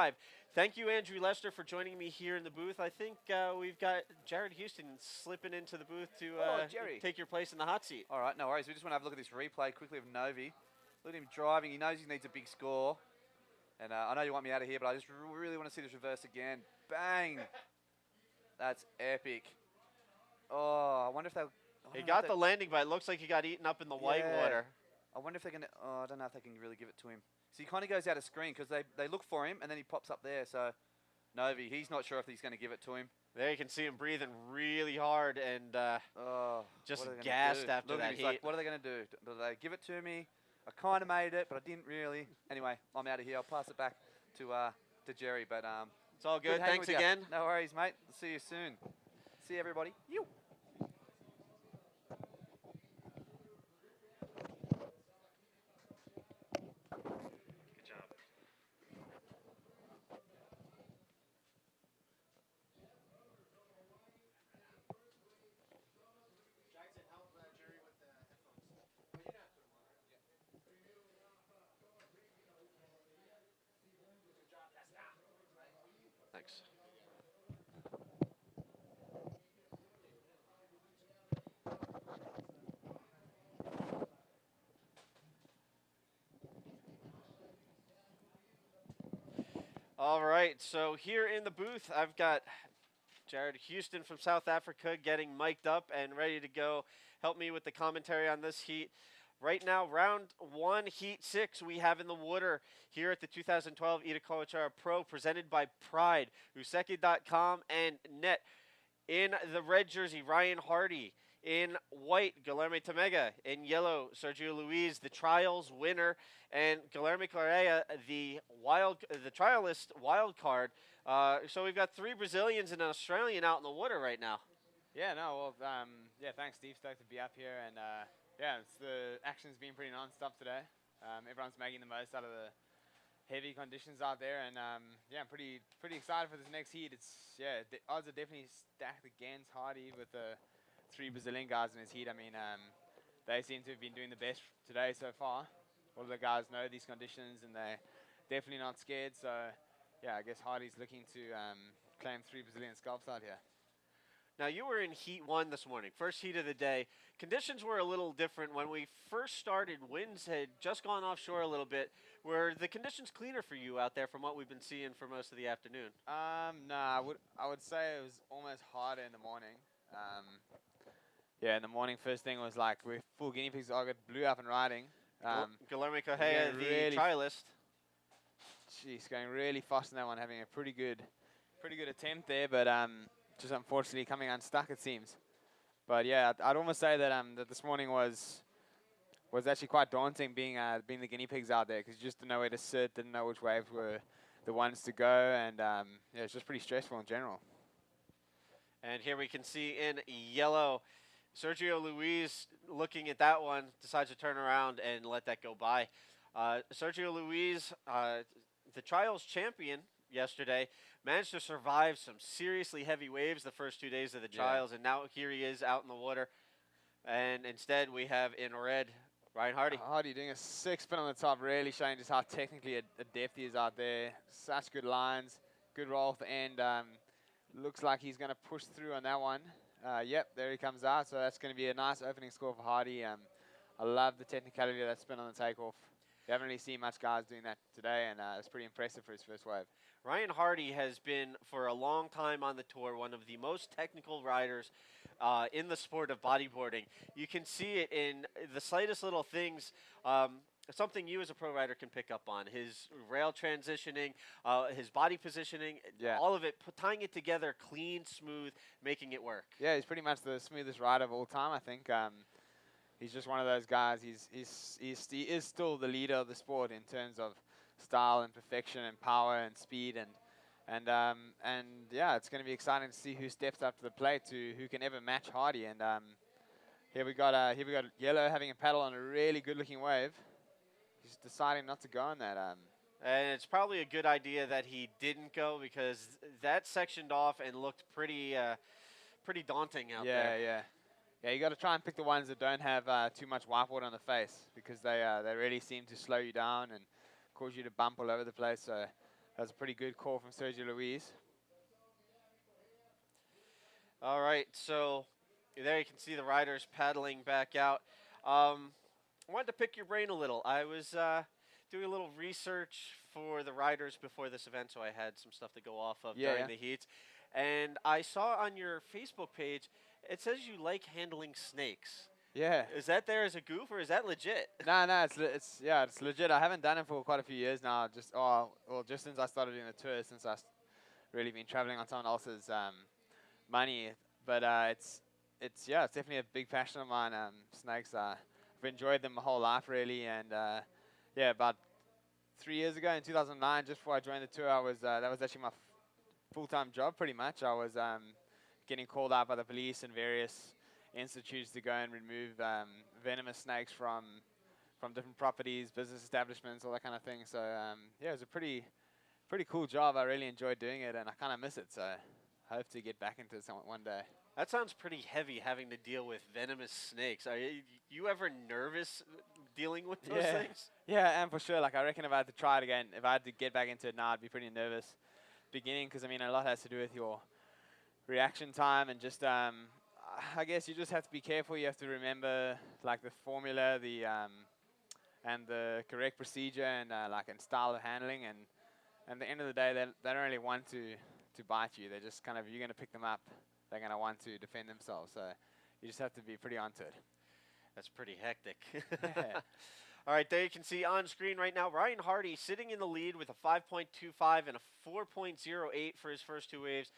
5. Thank you, Andrew Lester, for joining me here in the booth. I think we've got Jared Houston slipping into the booth to Jerry. take your place in the hot seat. All right, no worries. We just want to have a look at this replay quickly of Novi. Look at him driving. He knows he needs a big score. And I know you want me out of here, but I just really want to see this reverse again. Bang! That's epic. Oh, I wonder if they'll... He got the landing, but it looks like he got eaten up in the white water. I wonder if they're going to... Oh, I don't know if they can really give it to him. So he kind of goes out of screen because they look for him, and then he pops up there. So Novi, he's not sure if he's going to give it to him. There you can see him breathing really hard and just gassed after that heat. Like, what are they going to do? Do they give it to me? I kind of made it, but I didn't really. Anyway, I'm out of here. I'll pass it back to Jerry. But it's all good. Thanks again. No worries, mate. See you soon. See you, everybody. You. Good job. Thanks. All right, so here in the booth, I've got Jared Houston from South Africa getting mic'd up and ready to go. Help me with the commentary on this heat. Right now, round 1, heat 6, we have in the water here at the 2012 Itacoatiara Pro, presented by Pride, Useki.com and Net. In the red jersey, Ryan Hardy. In white, Guilherme Tamega. In yellow, Sergio Luiz, the trials winner. And Guilherme Correa, the trialist wild card. So we've got 3 Brazilians and an Australian out in the water right now. Yeah, no, well, thanks, Steve. Stoked to be up here. And, the action's been pretty non-stop today. Everyone's making the most out of the heavy conditions out there. And, I'm pretty excited for this next heat. The odds are definitely stacked against Hardy with the 3 Brazilian guys in his heat. I mean, they seem to have been doing the best today so far. All of the guys know these conditions, and they're definitely not scared. So, I guess Hardy's looking to claim 3 Brazilian scalps out here. Now, you were in heat 1 this morning, first heat of the day. Conditions were a little different. When we first started, winds had just gone offshore a little bit. Were the conditions cleaner for you out there from what we've been seeing for most of the afternoon? No, I would say it was almost harder in the morning. In the morning, first thing was like we're full guinea pigs all got blew up and riding. Guilherme Correa, the trialist. Jeez, going really fast in that one, having a pretty good attempt there, but just unfortunately coming unstuck, it seems. But yeah, I'd almost say that that this morning was actually quite daunting being the guinea pigs out there, because you just didn't know where to sit, didn't know which waves were the ones to go, and it's just pretty stressful in general. And here we can see in yellow, Sergio Luiz, looking at that one, decides to turn around and let that go by. Sergio Luiz, the trials champion yesterday, managed to survive some seriously heavy waves the first 2 days of the trials, and now here he is out in the water. And instead, we have in red, Ryan Hardy. Hardy doing a 6 spin on the top, really showing just how technically adept he is out there. Such good lines, good roll off the end. Looks like he's going to push through on that one. Yep, there he comes out. So that's going to be a nice opening score for Hardy. I love the technicality of that spin on the takeoff. We haven't really seen much guys doing that today, and it's pretty impressive for his first wave. Ryan Hardy has been, for a long time on the tour, one of the most technical riders in the sport of bodyboarding. You can see it in the slightest little things. Something you as a pro rider can pick up on. His rail transitioning, his body positioning, all of it, tying it together clean, smooth, making it work. Yeah, he's pretty much the smoothest rider of all time, I think. He's just one of those guys. He is still the leader of the sport in terms of style and perfection and power and speed, and it's going to be exciting to see who steps up to the plate, to who can ever match Hardy. And here we got Yellow having a paddle on a really good looking wave. He's deciding not to go on that. And it's probably a good idea that he didn't go, because that sectioned off and looked pretty daunting out there. Yeah, you got to try and pick the ones that don't have too much whitewater on the face, because they really seem to slow you down and cause you to bump all over the place. So That was a pretty good call from Sergio Luis. All right, so there you can see the riders paddling back out. I wanted to pick your brain a little. I was doing a little research for the riders before this event, so I had some stuff to go off of Yeah, during yeah. the heats. And I saw on your Facebook page, it says you like handling snakes. Yeah. Is that there as a goof or is that legit? No, it's legit. I haven't done it for quite a few years now. Just since I started doing the tour, since really been traveling on someone else's money. But it's definitely a big passion of mine. Snakes. I've enjoyed them my whole life really, and about 3 years ago in 2009, just before I joined the tour, I was that was actually my full-time job pretty much. I was getting called out by the police and various institutes to go and remove venomous snakes from different properties, business establishments, all that kind of thing. So it was a pretty cool job. I really enjoyed doing it, and I kind of miss it. So I hope to get back into it one day. That sounds pretty heavy, having to deal with venomous snakes. Are you ever nervous dealing with those things? Yeah, and for sure. Like I reckon if I had to try it again, if I had to get back into it now, I'd be pretty nervous beginning because I mean a lot has to do with your reaction time and just I guess you just have to be careful. You have to remember like the formula, and the correct procedure and and style of handling. And at the end of the day, they don't really want to bite you. They're just kind of, you're going to pick them up. They're going to want to defend themselves. So you just have to be pretty onto it. That's pretty hectic. Yeah. All right, there you can see on screen right now, Ryan Hardy sitting in the lead with a 5.25 and a 4.08 for his first two waves.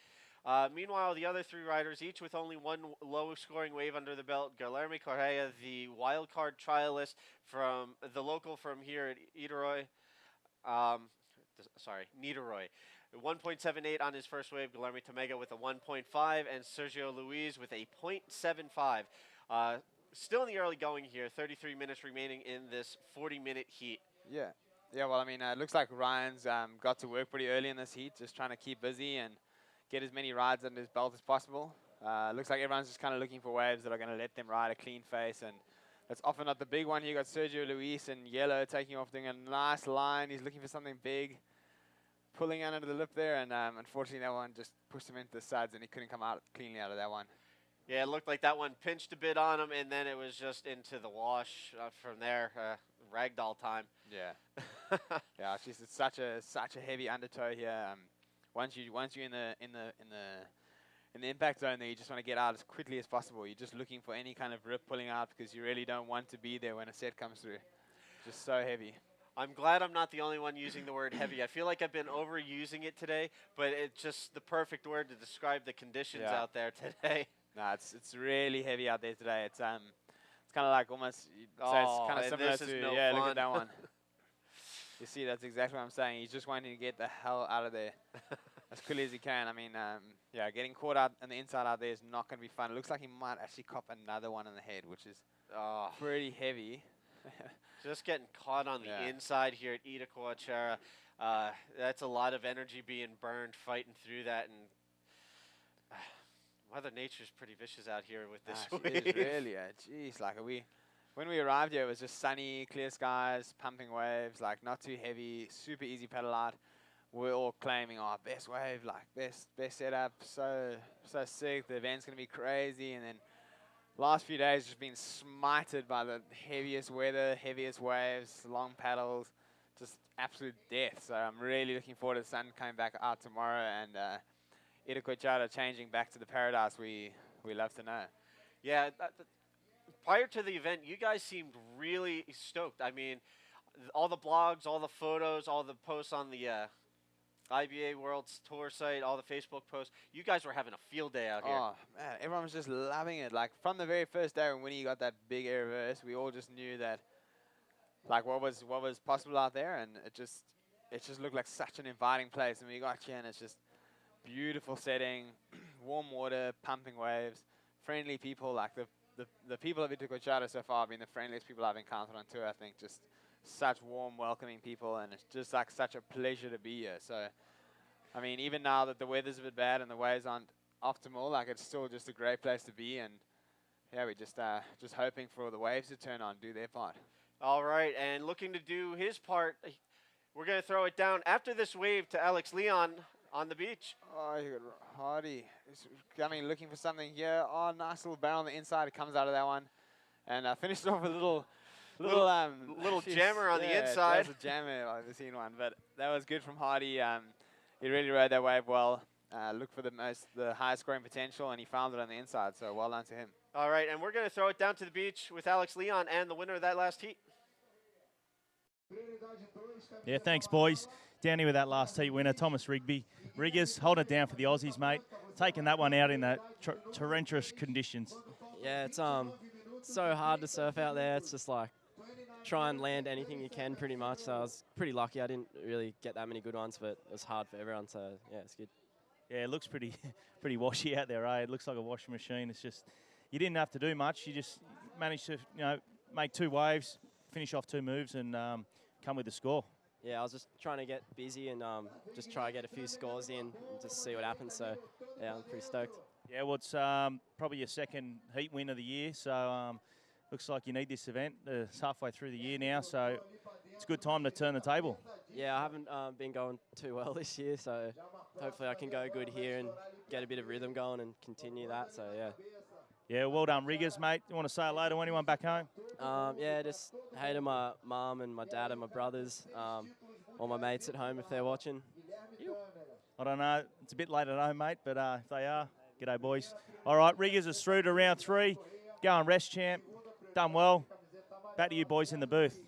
Meanwhile, the other three riders, each with only one low-scoring wave under the belt. Guilherme Correa, the wild card trialist from the local from here at Niterói. 1.78 on his first wave. Guilherme Tamega with a 1.5, and Sergio Luis with a 0.75. Still in the early going here, 33 minutes remaining in this 40-minute heat. Yeah. Yeah, well, I mean, it looks like Ryan's got to work pretty early in this heat, just trying to keep busy and get as many rides under his belt as possible. Looks like everyone's just kind of looking for waves that are going to let them ride a clean face, and that's often not the big one. You got Sergio Luis in yellow taking off, doing a nice line. He's looking for something big, pulling under the lip there, and unfortunately that one just pushed him into the sides, and he couldn't come out cleanly out of that one. Yeah, it looked like that one pinched a bit on him, and then it was just into the wash from there. Ragdoll time. Yeah. Yeah, it's just such a heavy undertow here. Once you're in the impact zone there, you just want to get out as quickly as possible. You're just looking for any kind of rip pulling out because you really don't want to be there when a set comes through. Just so heavy. I'm glad I'm not the only one using the word heavy. I feel like I've been overusing it today, but it's just the perfect word to describe the conditions out there today. No, it's really heavy out there today. It's kind of like almost, it's kind of similar to, look at that one. You see, that's exactly what I'm saying. He's just wanting to get the hell out of there as quickly as he can. I mean, getting caught out on the inside out there is not going to be fun. It looks like he might actually cop another one in the head, which is pretty heavy. Just getting caught on the inside here at Itacoatiara. That's a lot of energy being burned fighting through that, and Mother Nature's pretty vicious out here with this wave. It is really, jeez, when we arrived here, it was just sunny, clear skies, pumping waves, like not too heavy, super easy pedal out. We're all claiming, best wave, like best setup, so sick, the event's gonna be crazy, and then last few days just been smited by the heaviest weather, heaviest waves, long paddles, just absolute death. So I'm really looking forward to the sun coming back out tomorrow and Itacoatiara changing back to the paradise we love to know. Yeah, prior to the event, you guys seemed really stoked. I mean, all the blogs, all the photos, all the posts on the IBA World's Tour site, all the Facebook posts, you guys were having a field day out here. Oh, man, everyone was just loving it. Like, from the very first day when Winnie got that big air reverse, we all just knew that, like, what was possible out there, and it just looked like such an inviting place. And we got here, and it's just beautiful setting, warm water, pumping waves, friendly people. Like, the people of Itacoatiara so far have been the friendliest people I've encountered on tour, I think. Just such warm, welcoming people, and it's just like such a pleasure to be here. So, I mean, even now that the weather's a bit bad and the waves aren't optimal, like, it's still just a great place to be, and yeah, we're just hoping for the waves to turn on, do their part. All right, and looking to do his part, We're going to throw it down after this wave to Alex Leon on the beach. Oh, you got Hardy. He's coming, looking for something here. Oh, nice little barrel on the inside. It comes out of that one. And finished off with a little Little jammer on the yeah, inside. that was a jammer. I've never seen one, but that was good from Hardy. He really rode that wave well. Looked for the highest scoring potential, and he found it on the inside. So well done to him. All right, and we're going to throw it down to the beach with Alex Leon and the winner of that last heat. Yeah, thanks, boys. Down here with that last heat winner, Thomas Rigby. Riggers, holding it down for the Aussies, mate. Taking that one out in the torrential conditions. Yeah, it's so hard to surf out there. It's just like try and land anything you can pretty much. So I was pretty lucky. I didn't really get that many good ones, but it was hard for everyone. So yeah, it's good. Yeah, it looks pretty washy out there, eh? It looks like a washing machine. It's just, you didn't have to do much. You just managed to, make 2 waves, finish off 2 moves, and come with the score. Yeah, I was just trying to get busy and just try to get a few scores in and just see what happens. So yeah, I'm pretty stoked. Yeah, well, it's probably your second heat win of the year, so looks like you need this event. It's halfway through the year now, so it's a good time to turn the table. Yeah, I haven't been going too well this year, so hopefully I can go good here and get a bit of rhythm going and continue that. So yeah. Yeah, well done, Riggers, mate. You want to say hello to anyone back home? Yeah, just hey to my mum and my dad and my brothers, all my mates at home if they're watching. I don't know. It's a bit late at home, mate, but if they are, g'day, boys. All right, Riggers is through to round 3. Go and rest, champ. Done well. Back to you boys in the booth.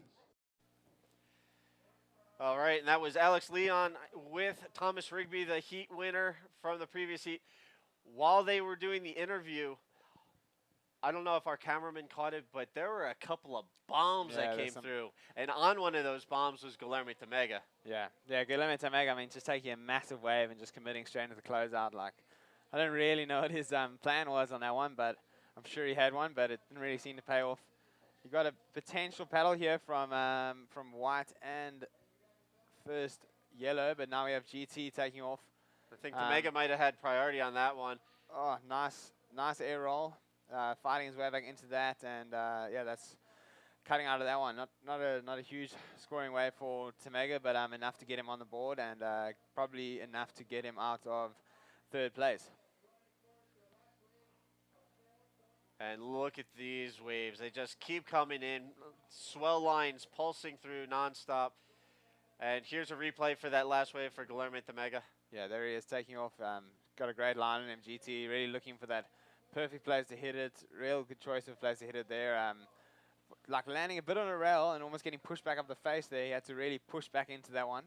All right, and that was Alex Leon with Thomas Rigby, the heat winner from the previous heat. While they were doing the interview, I don't know if our cameraman caught it, but there were a couple of bombs that came through. And on one of those bombs was Guilherme Tamega. Yeah, Guilherme Tamega, I mean, just taking a massive wave and just committing straight into the closeout. Like, I don't really know what his plan was on that one, but I'm sure he had one, but it didn't really seem to pay off. You got a potential paddle here from white and first yellow, but now we have GT taking off. I think Tamega might have had priority on that one. Oh, nice air roll. Fighting his way back into that, and yeah, that's cutting out of that one. Not a huge scoring wave for Tamega, but enough to get him on the board, and probably enough to get him out of 3rd place. And look at these waves. They just keep coming in. Swell lines pulsing through nonstop. And here's a replay for that last wave for Guilherme Tamega. Yeah, there he is taking off. Got a great line on him, GT. Really looking for that perfect place to hit it. Real good choice of place to hit it there. Like landing a bit on a rail and almost getting pushed back up the face there. He had to really push back into that one.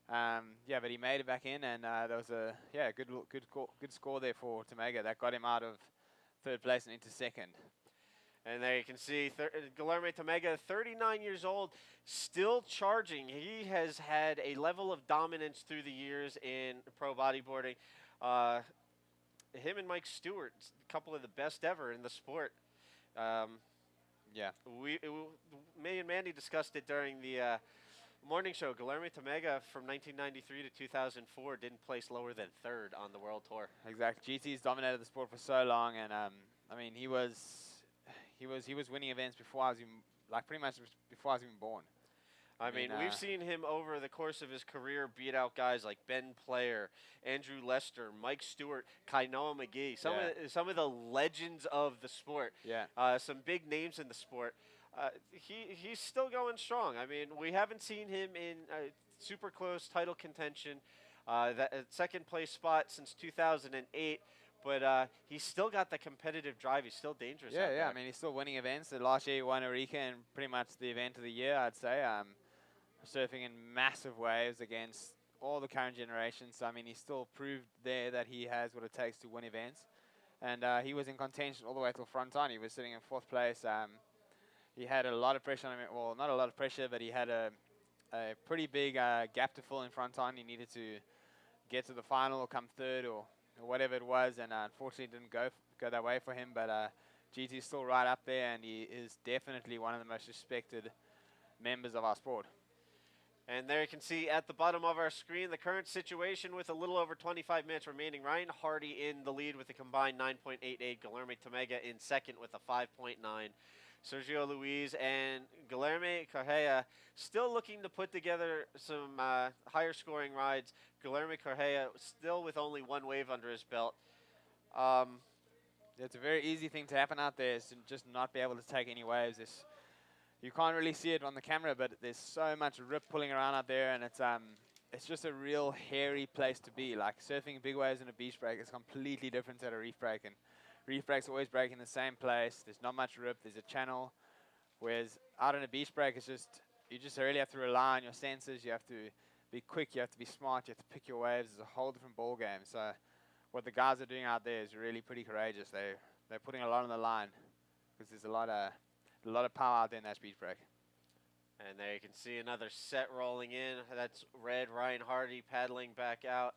Yeah, but he made it back in, and there was a good score there for Tamega. That got him out of 3rd place and into 2nd. And there you can see Guilherme Tamega, 39 years old, still charging. He has had a level of dominance through the years in pro bodyboarding. Him and Mike Stewart, a couple of the best ever in the sport. Yeah. Me and Mandy discussed it during the morning show. Guilherme Tamega from 1993 to 2004 didn't place lower than 3rd on the World Tour. Exactly. GT's dominated the sport for so long, and I mean, he was winning events before I was even, like, pretty much before I was even born. I mean, we've seen him over the course of his career beat out guys like Ben Player, Andrew Lester, Mike Stewart, Kainoa McGee, some of the legends of the sport. Yeah. Some big names in the sport. He's still going strong. I mean, we haven't seen him in super close title contention, that 2nd place spot since 2008. But he's still got the competitive drive. He's still dangerous. Yeah, out there. I mean, he's still winning events. Last year he won Eureka, and pretty much the event of the year, I'd say. Surfing in massive waves against all the current generations. So, I mean, he still proved there that he has what it takes to win events. And he was in contention all the way till front on. He was sitting in 4th place. He had a lot of pressure on him. Well, not a lot of pressure, but he had a pretty big gap to fill in front on. He needed to get to the final or come 3rd or whatever it was, and unfortunately it didn't go that way for him, but GT's still right up there, and he is definitely one of the most respected members of our sport. And there you can see at the bottom of our screen the current situation with a little over 25 minutes remaining. Ryan Hardy in the lead with a combined 9.88. Guilherme Tamega in 2nd with a 5.9. Sergio Luis and Guilherme Correa still looking to put together some higher scoring rides. Guilherme Correa still with only one wave under his belt. It's a very easy thing to happen out there, is to just not be able to take any waves. You can't really see it on the camera, but there's so much rip pulling around out there, and it's just a real hairy place to be. Like surfing big waves in a beach break is completely different at a reef break, and reef breaks always break in the same place. There's not much rip. There's a channel, whereas out on a beach break, you just really have to rely on your senses. You have to be quick. You have to be smart. You have to pick your waves. It's a whole different ball game. So what the guys are doing out there is really pretty courageous. They're putting a lot on the line because there's a lot of power out there in that beach break. And there you can see another set rolling in. That's Red Ryan Hardy paddling back out.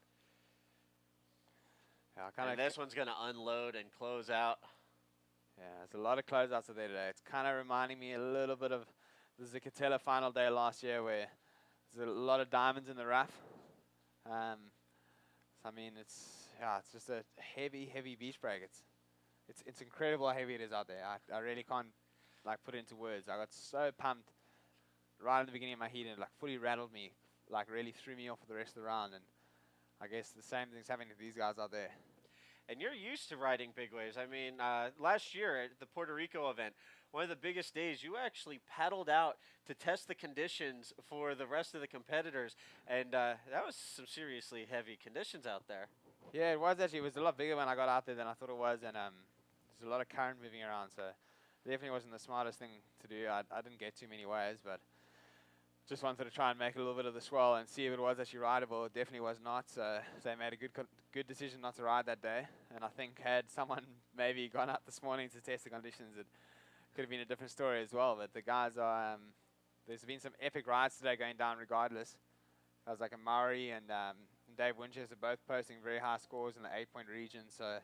Yeah, And this one's going to unload and close out. Yeah, there's a lot of closeouts out there today. It's kind of reminding me a little bit of the Itacoatiara final day last year, where there's a lot of diamonds in the rough. So I mean, it's just a heavy beach break. It's incredible how heavy it is out there. I really can't put it into words. I got so pumped right in the beginning of my heat, and it fully rattled me, really threw me off for the rest of the round. And I guess the same thing's happening to these guys out there. And you're used to riding big waves. I mean, last year at the Puerto Rico event, one of the biggest days, you actually paddled out to test the conditions for the rest of the competitors. And that was some seriously heavy conditions out there. Yeah, it was actually. It was a lot bigger when I got out there than I thought it was. And there's a lot of current moving around. So it definitely wasn't the smartest thing to do. I didn't get too many waves, but just wanted to try and make a little bit of the swell and see if it was actually rideable. It definitely was not. So they made a good decision not to ride that day. And I think had someone maybe gone out this morning to test the conditions, it could have been a different story as well. But the guys are, there's been some epic rides today going down regardless. Guys like Amari and Dave Winchester both posting very high scores in the 8-point region. So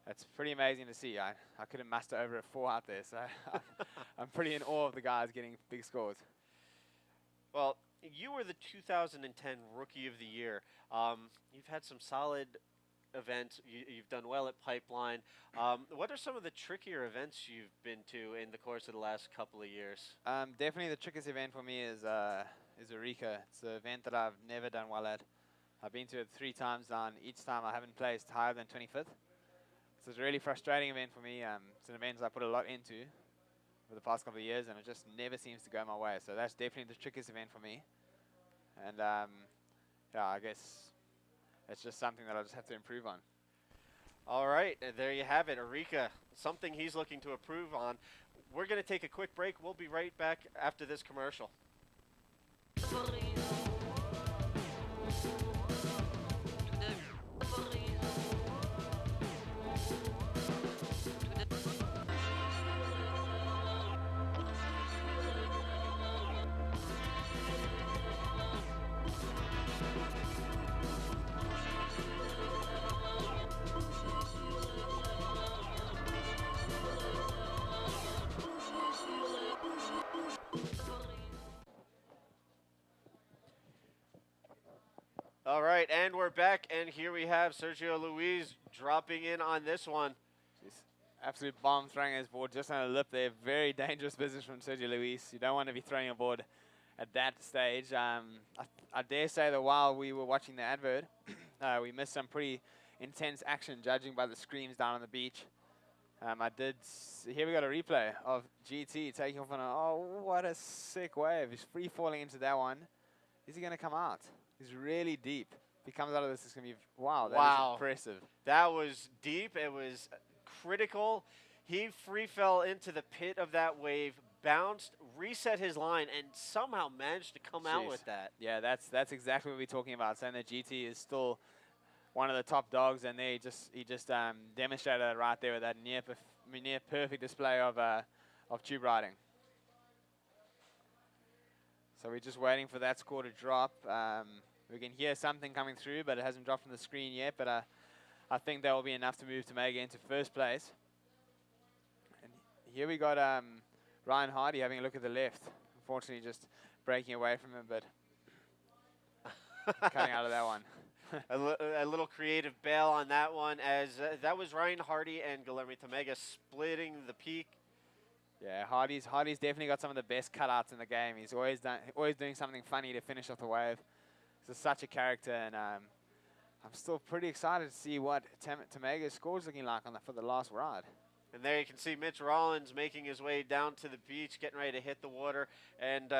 it's pretty amazing to see. I couldn't muster over a 4 out there. So I'm pretty in awe of the guys getting big scores. Well, you were the 2010 Rookie of the Year. You've had some solid events. You've done well at Pipeline. What are some of the trickier events you've been to in the course of the last couple of years? Definitely the trickiest event for me is Eureka. It's an event that I've never done well at. I've been to it 3 times now, and each time I haven't placed higher than 25th. So it's a really frustrating event for me. It's an event I put a lot into for the past couple of years, and it just never seems to go my way. So that's definitely the trickiest event for me. And yeah, I guess it's just something that I just have to improve on. All right, there you have it, Eureka. Something he's looking to improve on. We're going to take a quick break. We'll be right back after this commercial. All right, and we're back, and here we have Sergio Luis dropping in on this one. Jeez. Absolute bomb throwing his board just on the lip there. Very dangerous business from Sergio Luis. You don't want to be throwing a board at that stage. I dare say that while we were watching the advert, we missed some pretty intense action, judging by the screams down on the beach. Here we got a replay of GT taking off on what a sick wave. He's free falling into that one. Is he going to come out? He's really deep. If he comes out of this, it's going to be, wow, that is impressive. That was deep. It was critical. He free fell into the pit of that wave, bounced, reset his line, and somehow managed to come out with that. Yeah, that's exactly what we're talking about, saying that GT is still one of the top dogs, and he just demonstrated it right there with that near perfect display of tube riding. So we're just waiting for that score to drop. We can hear something coming through, but it hasn't dropped on the screen yet. But I think that will be enough to move Tamega into first place. And here we got Ryan Hardy having a look at the left. Unfortunately, just breaking away from him, but cutting out of that one. A little creative bail on that one, as that was Ryan Hardy and Guilherme Tamega splitting the peak. Yeah, Hardy's definitely got some of the best cutouts in the game. He's always doing something funny to finish off the wave. He's such a character, and I'm still pretty excited to see what Tamega's score's looking like for the last ride. And there you can see Mitch Rollins making his way down to the beach, getting ready to hit the water, and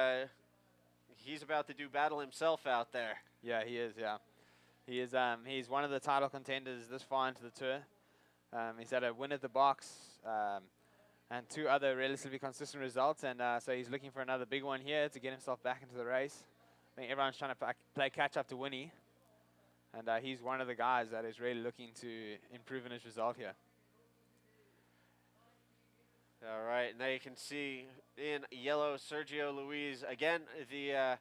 he's about to do battle himself out there. Yeah, he is. Yeah, he is. He's one of the title contenders this far into the tour. He's had a win at the box and 2 other relatively consistent results, and so he's looking for another big one here to get himself back into the race. I think everyone's trying to play catch up to Winnie, and he's one of the guys that is really looking to improve in his result here. All right, and there you can see in yellow Sergio Luis, again, the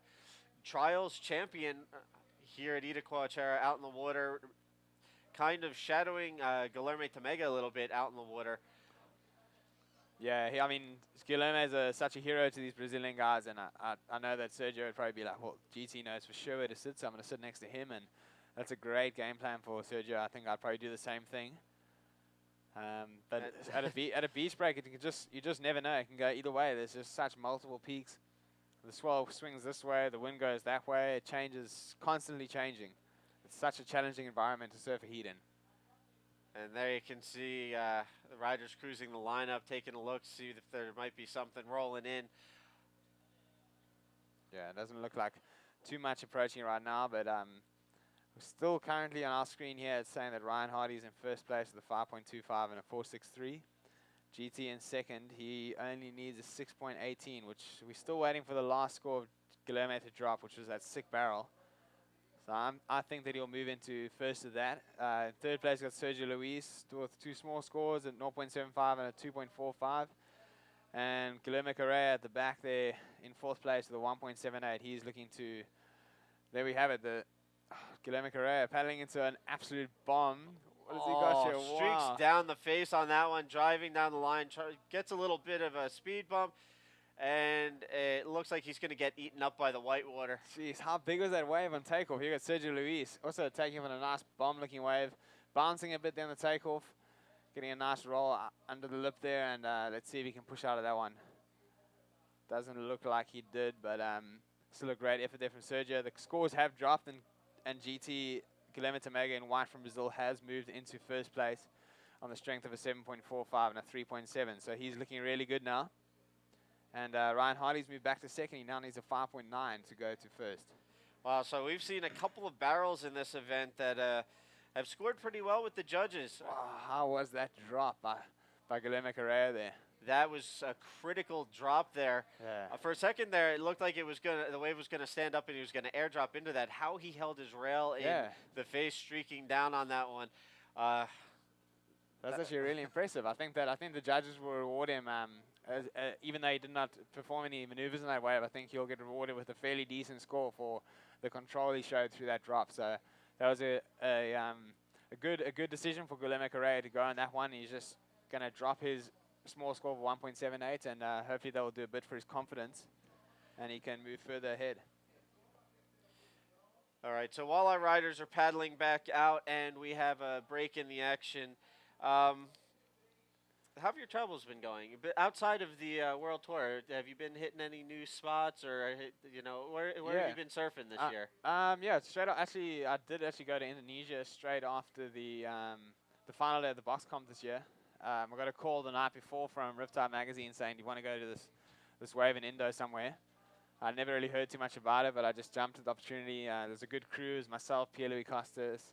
trials champion here at Itacoatiara out in the water, kind of shadowing Guilherme Tamega a little bit out in the water. Yeah, I mean, Guilherme is such a hero to these Brazilian guys, and I know that Sergio would probably be like, well, GT knows for sure where to sit, so I'm going to sit next to him, and that's a great game plan for Sergio. I think I'd probably do the same thing. But at a beach break, you just never know. It can go either way. There's just such multiple peaks. The swell swings this way, the wind goes that way. It changes, constantly changing. It's such a challenging environment to surf a heat in. And there you can see the riders cruising the lineup, taking a look, see if there might be something rolling in. Yeah, it doesn't look like too much approaching right now, but we're still currently on our screen here. It's saying that Ryan Hardy's in first place with a 5.25 and a 4.63. GT in second. He only needs a 6.18, which we're still waiting for the last score of Guilherme to drop, which was that sick barrel. So I think that he'll move into first of that. Third place got Sergio Luis with 2 small scores at 0.75 and a 2.45. And Guilherme Correa at the back there in fourth place with a 1.78. He's looking to, there we have it, the Guilherme Correa paddling into an absolute bomb. What has he got here? Streaks Wow. down the face on that one, driving down the line, gets a little bit of a speed bump, and it looks like he's going to get eaten up by the whitewater. Jeez, how big was that wave on takeoff? You got Sergio Luis also taking on a nice bomb-looking wave, bouncing a bit down the takeoff, getting a nice roll under the lip there, and let's see if he can push out of that one. Doesn't look like he did, but still a great effort there from Sergio. The scores have dropped, and GT Guilherme Tamega in white from Brazil has moved into first place on the strength of a 7.45 and a 3.7. So he's looking really good now. And Ryan Hardy's moved back to second. He now needs a 5.9 to go to first. Wow, so we've seen a couple of barrels in this event that have scored pretty well with the judges. Wow, how was that drop by Guilherme Correa there? That was a critical drop there. Yeah. For a second there, it looked like the wave was gonna stand up and he was gonna airdrop into that. How he held his rail in the face, streaking down on that one. That's actually really impressive. I think the judges will reward him, even though he did not perform any maneuvers in that wave. I think he'll get rewarded with a fairly decent score for the control he showed through that drop. So that was a good decision for Guilherme Correa to go on that one. He's just gonna drop his small score of 1.78, and hopefully that will do a bit for his confidence, and he can move further ahead. All right, so while our riders are paddling back out and we have a break in the action, how have your travels been going? Outside of the World Tour, have you been hitting any new spots, or where have you been surfing this year? Yeah, straight up. Actually, I did go to Indonesia straight after the final day of the box comp this year. I got a call the night before from Riptide magazine saying, "Do you want to go to this wave in Indo somewhere?" I never really heard too much about it, but I just jumped at the opportunity. There's a good crew. It was myself, Pierre-Louis Costas,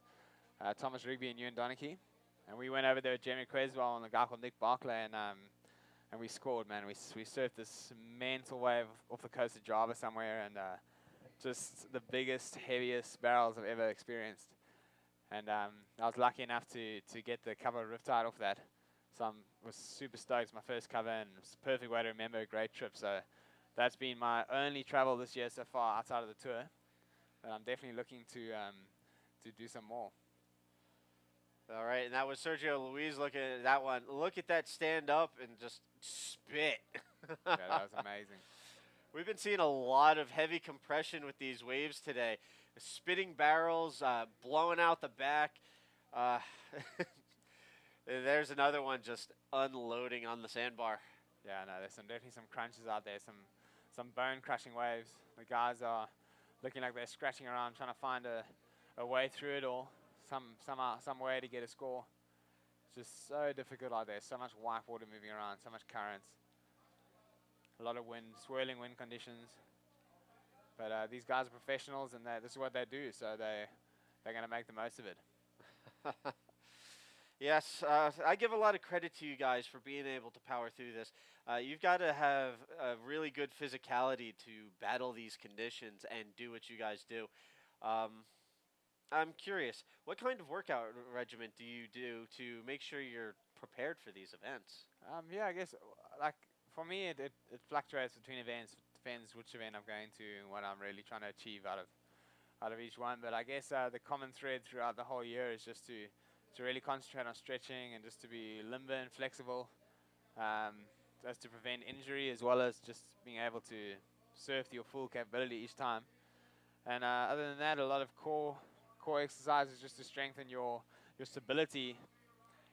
Thomas Rigby, and Ewan Donachie. And we went over there with Jeremy Creswell and a guy called Nick Barclay, and we scored, man. We surfed this mental wave off the coast of Java somewhere, and just the biggest, heaviest barrels I've ever experienced. And I was lucky enough to get the cover of Riptide off that. So I was super stoked. It's my first cover, and it's a perfect way to remember a great trip. So that's been my only travel this year so far outside of the tour. But I'm definitely looking to do some more. All right, and that was Sergio Luis looking at that one. Look at that stand up and just spit. Yeah, that was amazing. We've been seeing a lot of heavy compression with these waves today. Spitting barrels, blowing out the back. There's another one just unloading on the sandbar. Yeah, no, there's definitely some crunches out there, some bone crushing waves. The guys are looking like they're scratching around trying to find a way through it all, some way to get a score. It's just so difficult out there. So much white water moving around, so much currents, a lot of wind, swirling wind conditions. But these guys are professionals, and this is what they do. So they're going to make the most of it. Yes, I give a lot of credit to you guys for being able to power through this. You've got to have a really good physicality to battle these conditions and do what you guys do. I'm curious, what kind of workout regimen do you do to make sure you're prepared for these events? Yeah, I guess like for me, it fluctuates between events. Depends which event I'm going to and what I'm really trying to achieve out of each one. But I guess the common thread throughout the whole year is just to really concentrate on stretching and just to be limber and flexible, just to prevent injury as well as just being able to surf to your full capability each time. And other than that, a lot of core exercises just to strengthen your stability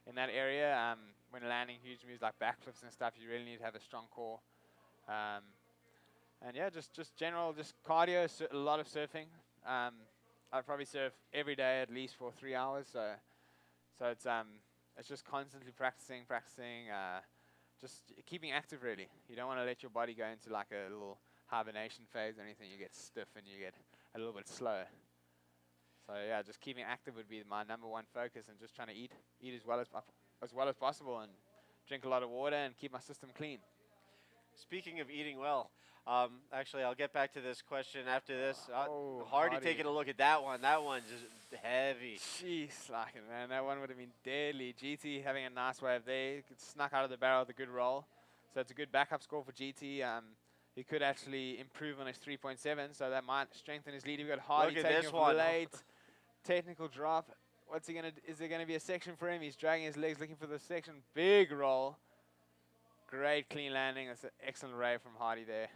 in that area. When landing huge moves like backflips and stuff, you really need to have a strong core. And yeah, just general, just cardio, a lot of surfing. I probably surf every day at least for 3 hours. So it's just constantly practicing, just keeping active really. You don't want to let your body go into like a little hibernation phase or anything. You get stiff and you get a little bit slow. So yeah, just keeping active would be my number one focus, and just trying to eat as well as possible, and drink a lot of water and keep my system clean. Speaking of eating well, actually, I'll get back to this question after this. Hardy. Hardy taking a look at that one. That one's just heavy. Jeez, like it, man. That one would have been deadly. GT having a nice wave there. He snuck out of the barrel with a good roll. So it's a good backup score for GT. He could actually improve on his 3.7, so that might strengthen his lead. We've got Hardy Look at taking this off one. late. Technical drop. What's he going to do? Is there going to be a section for him? He's dragging his legs looking for the section. Big roll. Great clean landing. That's an excellent rave from Hardy there.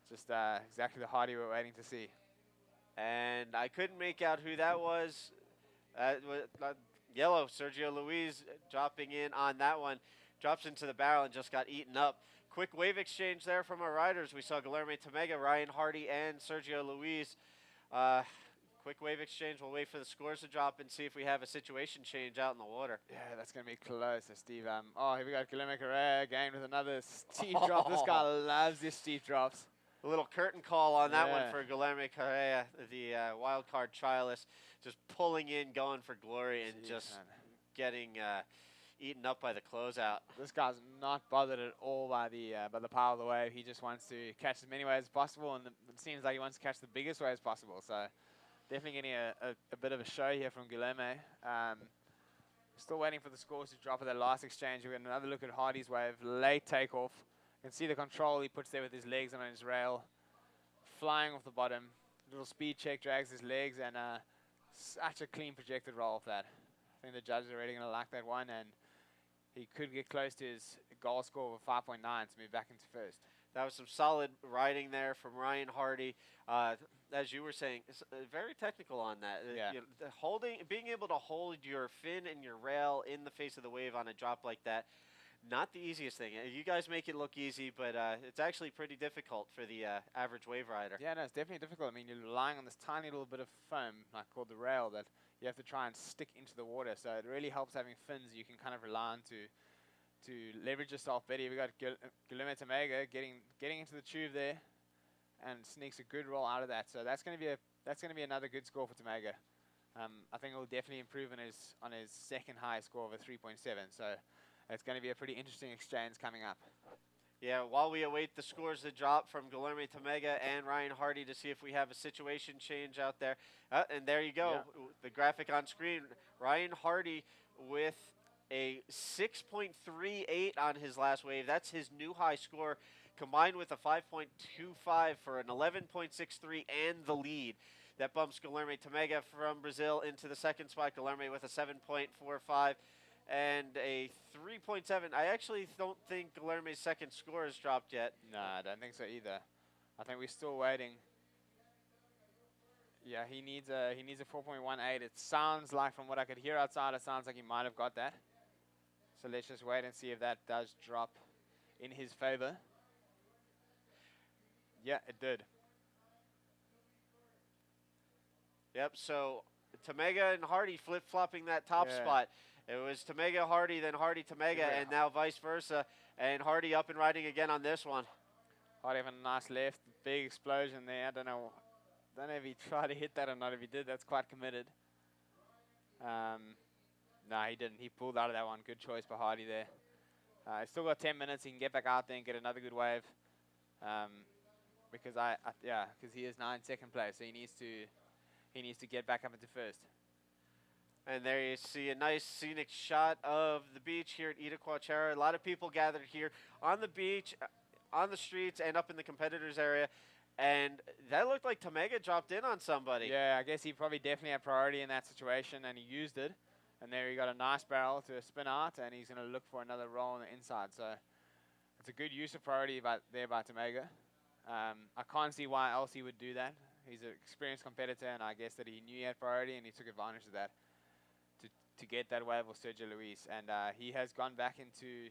Just exactly the Hardy we're waiting to see. And I couldn't make out who that was. Yellow, Sergio Luis dropping in on that one. Drops into the barrel and just got eaten up. Quick wave exchange there from our riders. We saw Guilherme Tomega, Ryan Hardy, and Sergio Luis. Quick wave exchange. We'll wait for the scores to drop and see if we have a situation change out in the water. Yeah, that's going to be close, Steve. Here we go. Guilherme Correa again with another steep drop. This guy loves his steep drops. A little curtain call on that one Yeah. for Guilherme Correa, the wild card trialist, just pulling in, going for glory, and Jeez, just man. getting eaten up by the closeout. This guy's not bothered at all by the power of the wave. He just wants to catch as many waves as possible, and it seems like he wants to catch the biggest waves possible. So definitely getting a bit of a show here from Guilherme. Still waiting for the scores to drop at that last exchange. We're going to another look at Hardy's wave. Late takeoff. You can see the control he puts there with his legs and on his rail. Flying off the bottom. Little speed check, drags his legs, and such a clean projected roll off that. I think the judges are really going to like that one, and he could get close to his goal score of 5.9 to move back into first. That was some solid riding there from Ryan Hardy. As you were saying, very technical on that. Yeah. You know, being able to hold your fin and your rail in the face of the wave on a drop like that, not the easiest thing. You guys make it look easy, but it's actually pretty difficult for the average wave rider. Yeah, no, it's definitely difficult. I mean, you're relying on this tiny little bit of foam, like called the rail, that you have to try and stick into the water. So it really helps having fins you can kind of rely on to leverage yourself better. We got Guilherme Tomega getting into the tube there, and sneaks a good roll out of that. So that's going to be another good score for Tomega. I think it will definitely improve on his second highest score of a 3.7. So it's going to be a pretty interesting exchange coming up. Yeah, while we await the scores to drop from Guilherme Tomega and Ryan Hardy to see if we have a situation change out there. And there you go, the graphic on screen. Ryan Hardy with a 6.38 on his last wave. That's his new high score, combined with a 5.25 for an 11.63 and the lead. That bumps Guilherme Tomega from Brazil into the second spot. Guilherme with a 7.45 and a 3.7. I actually don't think Guilherme's second score has dropped yet. No, I don't think so either. I think we're still waiting. Yeah, he needs a 4.18. It sounds like, from what I could hear outside, it sounds like he might have got that. So let's just wait and see if that does drop. in his favor. Yeah, it did. Yep, so Tamega and Hardy flip-flopping that top Yeah. spot. It was Tamega, Hardy, then Hardy, Tamega, Yeah. and now vice versa. And Hardy up and riding again on this one. Hardy having a nice left, big explosion there. I don't know if he tried to hit that or not. If he did, that's quite committed. No, he didn't. He pulled out of that one. Good choice by Hardy there. He's still got 10 minutes. He can get back out there and get another good wave. Because because he is now in second place, so he needs to get back up into first. And there you see a nice scenic shot of the beach here at Itacoatiara. A lot of people gathered here on the beach, on the streets, and up in the competitors area. And that looked like Tamega dropped in on somebody. Yeah, I guess he probably definitely had priority in that situation, and he used it. And there he got a nice barrel to spin out, and he's going to look for another roll on the inside. So it's a good use of priority there by Tamega. I can't see why else he would do that. He's an experienced competitor, and I guess that he knew he had priority, and he took advantage of that to get that wave of Sergio Luis. And he has gone back into,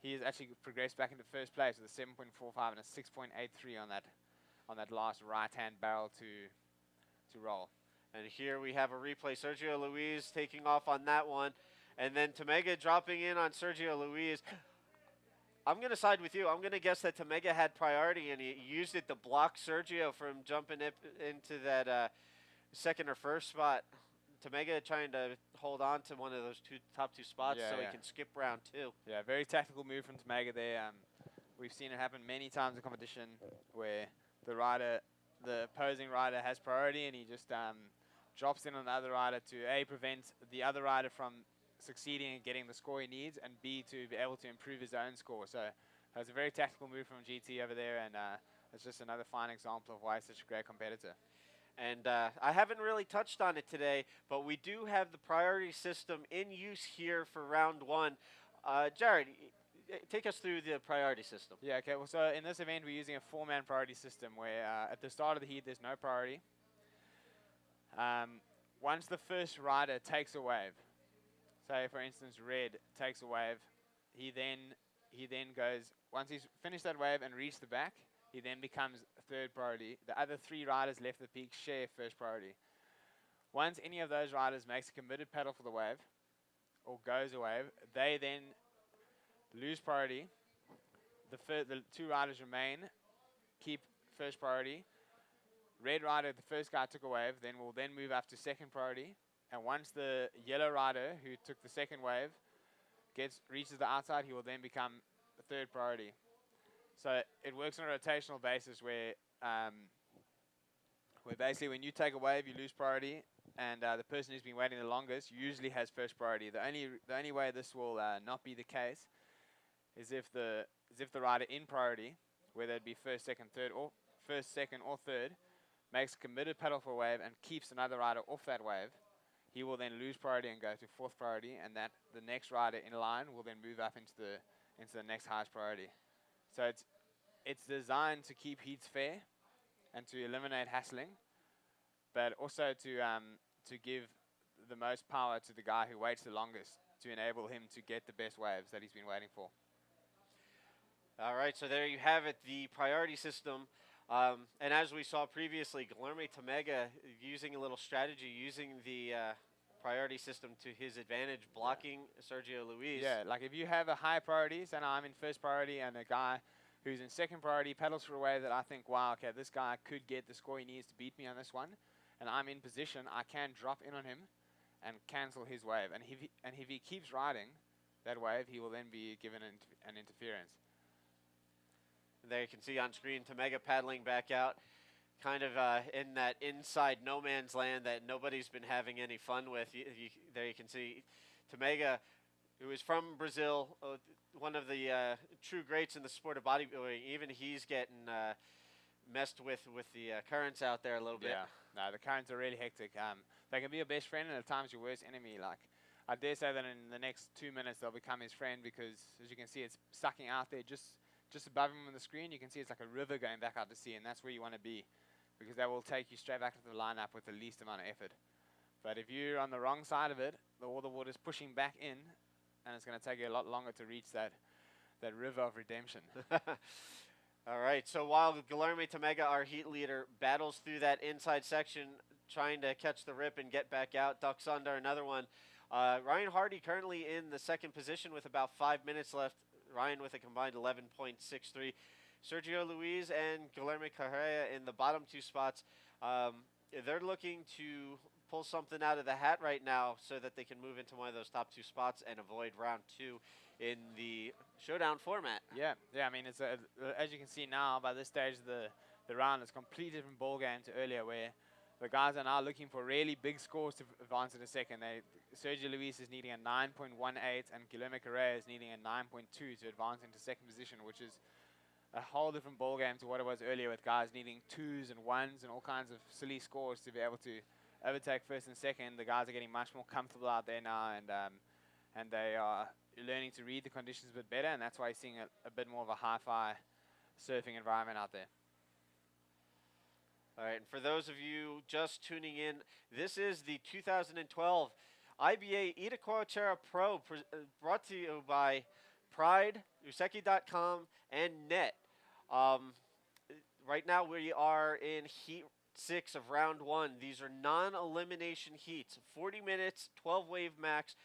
he has actually progressed back into first place with a 7.45 and a 6.83 on that last right-hand barrel to roll. And here we have a replay. Sergio Luis taking off on that one. And then Tamega dropping in on Sergio Luis. I'm going to side with you. I'm going to guess that Tamega had priority, and he used it to block Sergio from jumping into that second or first spot. Tamega trying to hold on to one of those top two spots so he can skip round two. Yeah, very tactical move from Tamega there. We've seen it happen many times in competition where the opposing rider has priority, and he just drops in on the other rider to A, prevent the other rider from succeeding and getting the score he needs, and B, to be able to improve his own score. So that's a very tactical move from GT over there, and it's just another fine example of why he's such a great competitor. And I haven't really touched on it today, but we do have the priority system in use here for round one. Jared, take us through the priority system. Yeah, okay. Well, so in this event, we're using a four-man priority system where at the start of the heat, there's no priority. Once the first rider takes a wave, say for instance red takes a wave, he then goes, once he's finished that wave and reached the back, he then becomes third priority. The other three riders left the peak share first priority. Once any of those riders makes a committed paddle for the wave or goes a wave, they then lose priority. The two riders remain, keep first priority. Red rider, the first guy took a wave, will then move up to second priority. And once the yellow rider, who took the second wave, reaches the outside, he will then become the third priority. So it works on a rotational basis where basically when you take a wave, you lose priority, and the person who's been waiting the longest usually has first priority. The only way this will not be the case is if the rider in priority, whether it be first, second, or third, makes a committed paddle for a wave and keeps another rider off that wave, he will then lose priority and go to fourth priority, and that the next rider in line will then move up into the next highest priority. So it's designed to keep heats fair and to eliminate hassling, but also to give the most power to the guy who waits the longest to enable him to get the best waves that he's been waiting for. All right, so there you have it, the priority system. And as we saw previously, Guilherme Tamega using a little strategy, using the priority system to his advantage, blocking Sergio Luis. Yeah, like if you have a high priority, so now I'm in first priority, and a guy who's in second priority paddles for a wave that I think, wow, okay, this guy could get the score he needs to beat me on this one, and I'm in position, I can drop in on him and cancel his wave. And if he keeps riding that wave, he will then be given an interference. There you can see on screen Tamega paddling back out, kind of in that inside no man's land that nobody's been having any fun with. There you can see Tamega, who is from Brazil, one of the true greats in the sport of bodybuilding. Even he's getting messed with the currents out there a little bit. Yeah, no, the currents are really hectic. They can be your best friend and at times your worst enemy. Like, I dare say that in the next 2 minutes they'll become his friend, because as you can see, it's sucking out there just above him on the screen. You can see it's like a river going back out to sea, and that's where you want to be, because that will take you straight back to the lineup with the least amount of effort. But if you're on the wrong side of it, all the water's pushing back in, and it's going to take you a lot longer to reach that that river of redemption. All right, so while Guilherme Tamega, our heat leader, battles through that inside section, trying to catch the rip and get back out, ducks under another one. Ryan Hardy currently in the second position with about 5 minutes left. Ryan with a combined 11.63. Sergio Luis and Guilherme Correa in the bottom two spots. They're looking to pull something out of the hat right now so that they can move into one of those top two spots and avoid round two in the showdown format. Yeah, I mean, it's as you can see now, by this stage of the round, it's a completely different ball game to earlier, where the guys are now looking for really big scores to advance to the second. Sergio Luis is needing a 9.18, and Guilherme Correa is needing a 9.2 to advance into second position, which is a whole different ball game to what it was earlier, with guys needing 2s and 1s and all kinds of silly scores to be able to overtake first and second. The guys are getting much more comfortable out there now, and they are learning to read the conditions a bit better, and that's why you're seeing a bit more of a hi-fi surfing environment out there. All right, and for those of you just tuning in, this is the 2012 IBA Itacoatiara Pro, brought to you by Pride, Useki.com, and Net. Right now we are in Heat 6 of Round 1. These are non-elimination heats, 40 minutes, 12 wave max.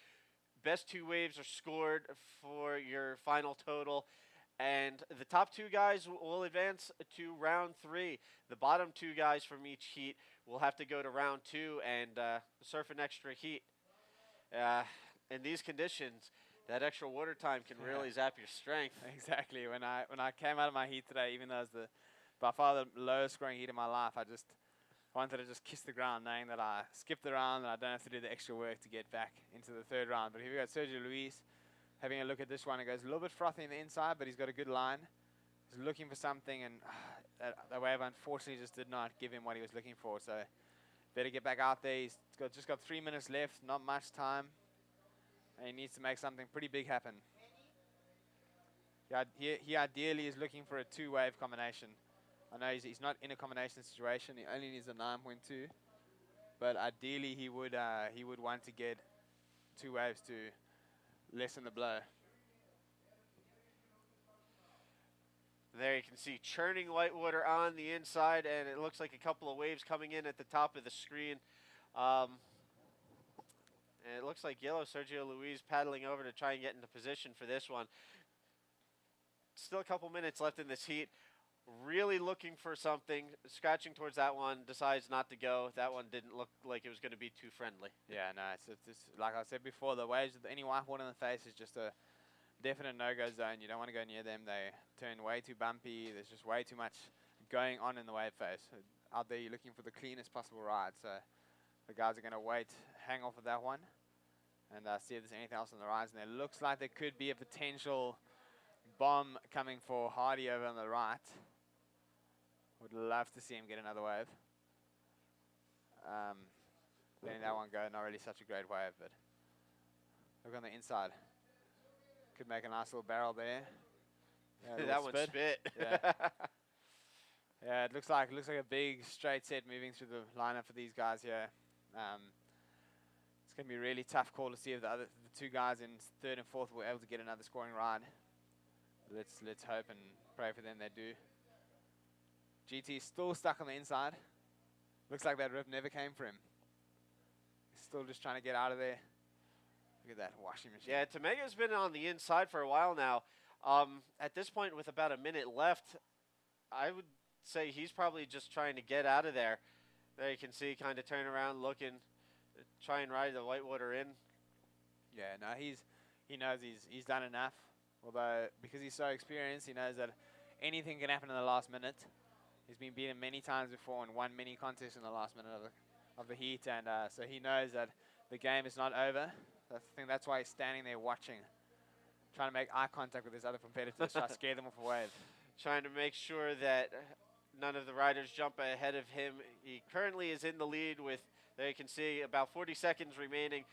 Best two waves are scored for your final total. And the top two guys will advance to round 3. The bottom two guys from each heat will have to go to round 2 and surf an extra heat. In these conditions, that extra water time can really zap your strength. Exactly. When I came out of my heat today, even though it was by far the lowest scoring heat of my life, I just wanted to just kiss the ground, knowing that I skipped the round and I don't have to do the extra work to get back into the third round. But here we got Sergio Luis having a look at this one. It goes a little bit frothy on the inside, but he's got a good line. He's looking for something, and that wave unfortunately just did not give him what he was looking for. So better get back out there. He's just got 3 minutes left, not much time, and he needs to make something pretty big happen. He ideally is looking for a 2-wave combination. I know he's not in a combination situation. He only needs a 9.2, but ideally he would want to get 2 waves to lessen the blow. There you can see churning white water on the inside, and it looks like a couple of waves coming in at the top of the screen. And it looks like yellow Sergio Luis paddling over to try and get into position for this one. Still a couple minutes left in this heat. Really looking for something, scratching towards that one, decides not to go. That one didn't look like it was going to be too friendly. Yeah, no, it's like I said before, the waves with any white water in the face is just a definite no-go zone. You don't want to go near them. They turn way too bumpy. There's just way too much going on in the wave face. Out there, you're looking for the cleanest possible ride. So the guys are going to hang off of that one, and see if there's anything else on the horizon. It looks like there could be a potential bomb coming for Hardy over on the right. Would love to see him get another wave. Letting that one go, not really such a great wave, but look on the inside. Could make a nice little barrel there. Yeah, that one spit. Yeah. Yeah, it looks like a big straight set moving through the lineup for these guys here. It's going to be a really tough call to see if the two guys in third and fourth were able to get another scoring ride. Let's hope and pray for them they do. GT is still stuck on the inside. Looks like that rip never came for him. He's still just trying to get out of there. Look at that washing machine. Yeah, Tamega's been on the inside for a while now. At this point, with about a minute left, I would say he's probably just trying to get out of there. There you can see, kind of turn around, looking, try and ride the whitewater in. Yeah, no, he knows he's done enough. Although, because he's so experienced, he knows that anything can happen in the last minute. He's been beaten many times before and won many contests in the last minute of the heat, and so he knows that the game is not over. I think that's why he's standing there watching, trying to make eye contact with his other competitors, try to scare them off a wave. Trying to make sure that none of the riders jump ahead of him. He currently is in the lead with, there you can see, about 40 seconds remaining.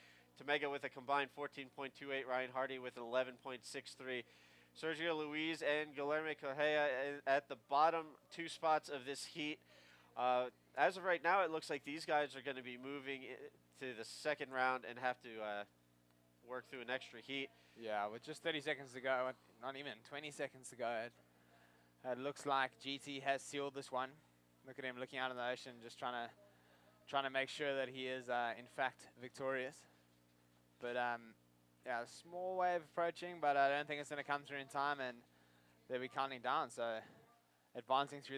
Tamega with a combined 14.28, Ryan Hardy with an 11.63. Sergio Luis and Guilherme Correa at the bottom two spots of this heat. As of right now, it looks like these guys are going to be moving to the second round and have to work through an extra heat. Yeah, with just 30 seconds to go, not even 20 seconds to go, it looks like GT has sealed this one. Look at him looking out in the ocean, just trying to make sure that he is in fact victorious. But yeah, a small wave approaching, but I don't think it's going to come through in time, and they'll be counting down. So advancing through